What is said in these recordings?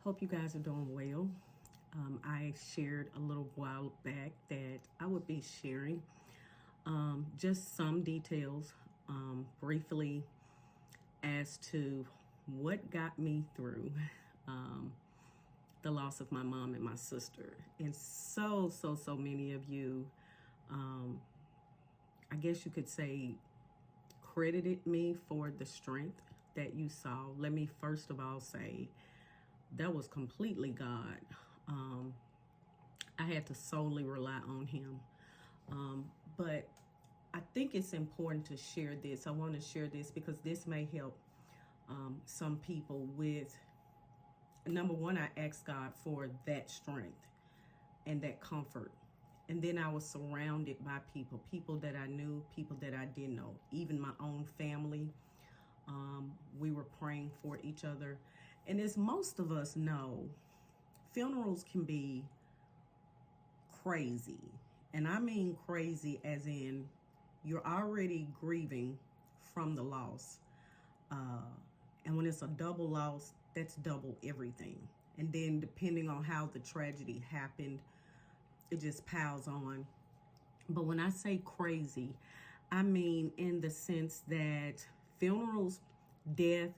Hope you guys are doing well. I shared a little while back that I would be sharing just some details briefly as to what got me through um, the loss of my mom and my sister. And so many of you, I guess you could say, credited me for the strength that you saw. Let me first of all say that was completely God. Um, I had to solely rely on Him. But I think it's important to share this. I want to share this because this may help some people with. Number one, I asked God for that strength and that comfort. And then I was surrounded by people that I knew, people that I didn't know, even my own family. We were praying for each other. And as most of us know, funerals can be crazy. And I mean crazy as in you're already grieving from the loss. And when it's a double loss, that's double everything. And then depending on how the tragedy happened, it just piles on. But when I say crazy, I mean in the sense that funerals, death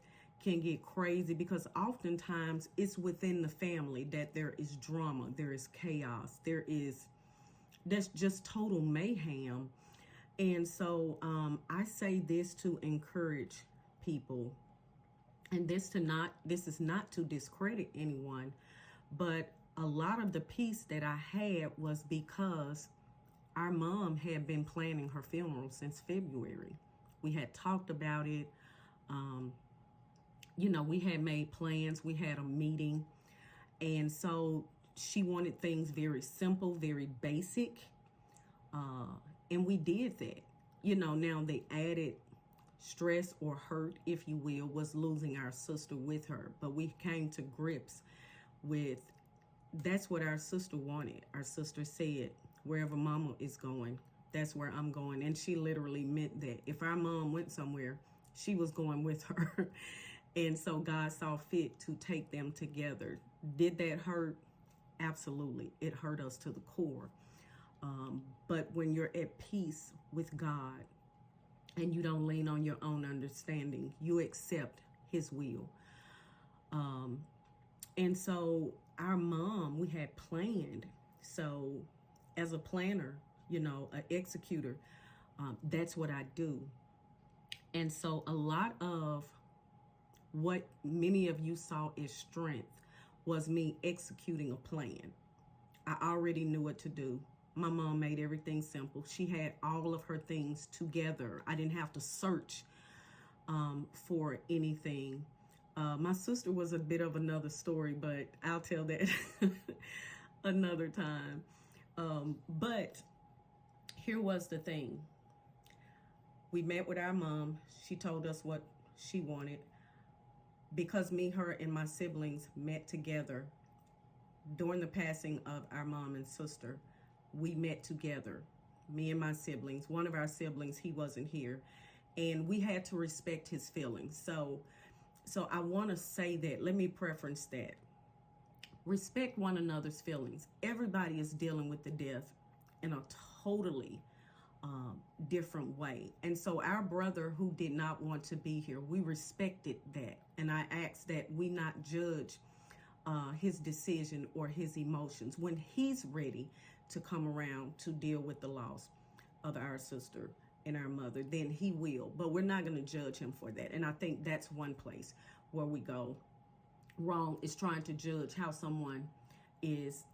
can get crazy because oftentimes it's within the family that there is drama, there is chaos, that's just total mayhem. And so I say this to encourage people, and this is not to discredit anyone, but a lot of the peace that I had was because our mom had been planning her funeral since February. We had talked about it. We had made plans. We had a meeting. And so she wanted things very simple, very basic. And we did that. Now the added stress or hurt, if you will, was losing our sister with her. But we came to grips with that's what our sister wanted. Our sister said, wherever mama is going, that's where I'm going. And she literally meant that. If our mom went somewhere, she was going with her. And so God saw fit to take them together. Did that hurt? Absolutely. It hurt us to the core. But when you're at peace with God and you don't lean on your own understanding, you accept His will. And so our mom, we had planned. So as a planner, an executor, that's what I do. And so a lot of what many of you saw as strength was me executing a plan. I already knew what to do. My mom made everything simple. She had all of her things together. I didn't have to search for anything. My sister was a bit of another story, but I'll tell that another time. But here was the thing. We met with our mom. She told us what she wanted. Because me, her, and my siblings met together during the passing of our mom and sister, we met together, me and my siblings. One of our siblings, he wasn't here, and we had to respect his feelings. So I want to say that, let me preference that. Respect one another's feelings. Everybody is dealing with the death in a totally different way. And so our brother who did not want to be here, we respected that. And I asked that we not judge his decision or his emotions. When he's ready to come around to deal with the loss of our sister and our mother, then he will. But we're not going to judge him for that. And I think that's one place where we go wrong, is trying to judge how someone is,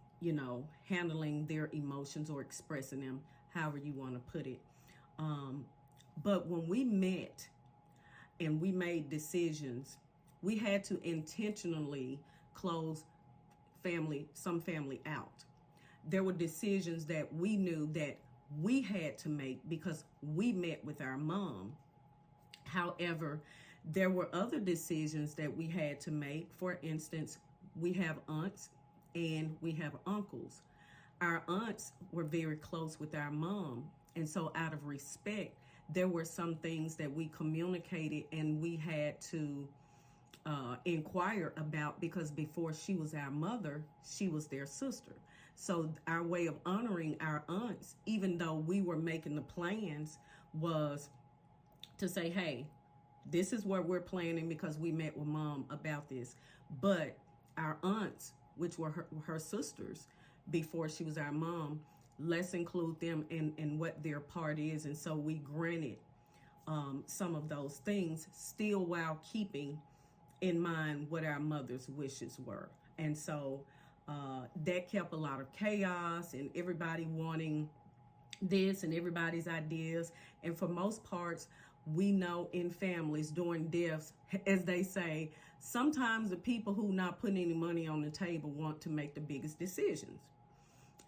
handling their emotions or expressing them, however you want to put it. But when we met and we made decisions, we had to intentionally close some family out. There were decisions that we knew that we had to make because we met with our mom. However, there were other decisions that we had to make. For instance, we have aunts and we have uncles. Our aunts were very close with our mom. And so out of respect, there were some things that we communicated and we had to inquire about, because before she was our mother, she was their sister. So our way of honoring our aunts, even though we were making the plans, was to say, hey, this is what we're planning because we met with mom about this. But our aunts, which were her sisters before she was our mom, let's include them in what their part is. And so we granted some of those things, still while keeping in mind what our mother's wishes were. And so that kept a lot of chaos and everybody wanting this and everybody's ideas. And for most parts, we know in families during deaths, as they say, sometimes the people who not putting any money on the table want to make the biggest decisions.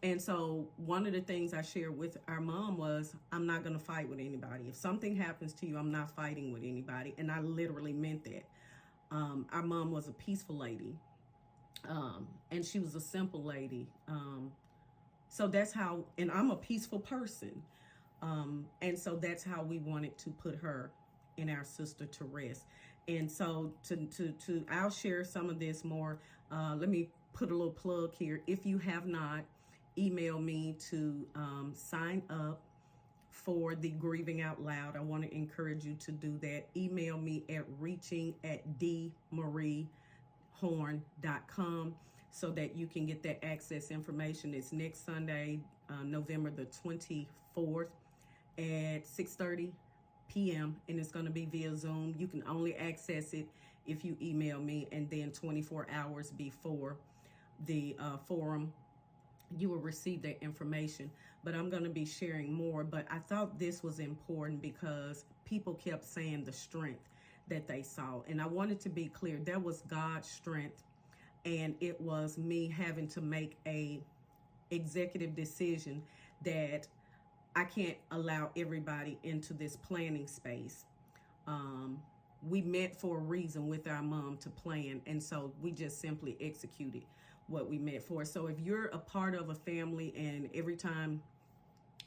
And so one of the things I shared with our mom was, I'm not going to fight with anybody. If something happens to you, I'm not fighting with anybody. And I literally meant that. Our mom was a peaceful lady. And she was a simple lady. So that's how, and I'm a peaceful person. And so that's how we wanted to put her and our sister to rest. And so I'll share some of this more. Let me put a little plug here. If you have not, email me to sign up for the Grieving Out Loud. I want to encourage you to do that. Email me at reaching@dmariehorn.com so that you can get that access information. It's next Sunday, November the 24th at 6:30 p.m. and it's going to be via Zoom. You can only access it if you email me, and then 24 hours before the forum, you will receive that information. But I'm going to be sharing more. But I thought this was important because people kept saying the strength that they saw. And I wanted to be clear, that was God's strength. And it was me having to make a executive decision that I can't allow everybody into this planning space. We met for a reason with our mom to plan. And so we just simply executed what we met for. So if you're a part of a family and every time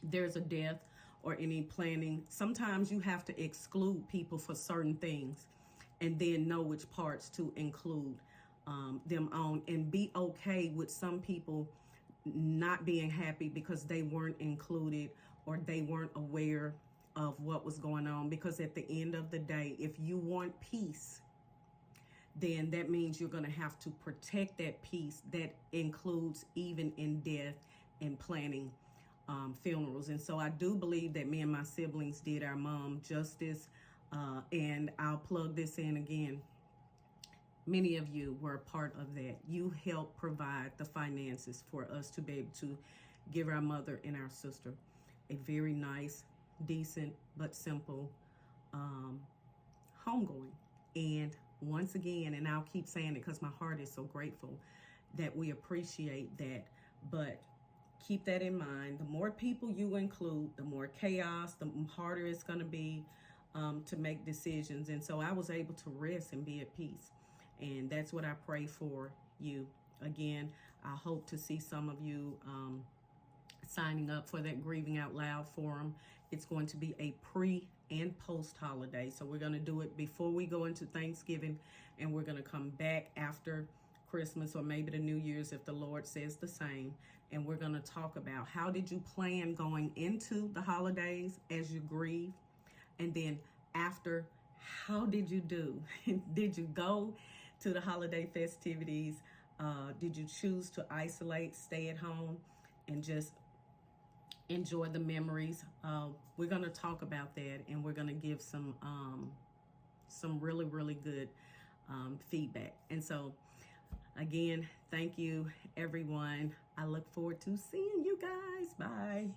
there's a death or any planning, sometimes you have to exclude people for certain things and then know which parts to include them on, and be okay with some people not being happy because they weren't included or they weren't aware of what was going on. Because at the end of the day, if you want peace, then that means you're going to have to protect that peace. That includes even in death and planning funerals. And so I do believe that me and my siblings did our mom justice. And I'll plug this in again. Many of you were a part of that. You helped provide the finances for us to be able to give our mother and our sister a very nice, decent, but simple homegoing. And once again, and I'll keep saying it because my heart is so grateful that we appreciate that. But keep that in mind. The more people you include, the more chaos, the harder it's going to be to make decisions. And so I was able to rest and be at peace. And that's what I pray for you. Again, I hope to see some of you signing up for that Grieving Out Loud forum. It's going to be a pre and post holiday. So we're going to do it before we go into Thanksgiving, and we're going to come back after Christmas or maybe the New Year's if the Lord says the same. And we're going to talk about how did you plan going into the holidays as you grieve, and then after, how did you do? Did you go to the holiday festivities? Did you choose to isolate, stay at home, and just enjoy the memories? We're going to talk about that, and we're going to give some really, really good feedback. And so, again, thank you, everyone. I look forward to seeing you guys. Bye.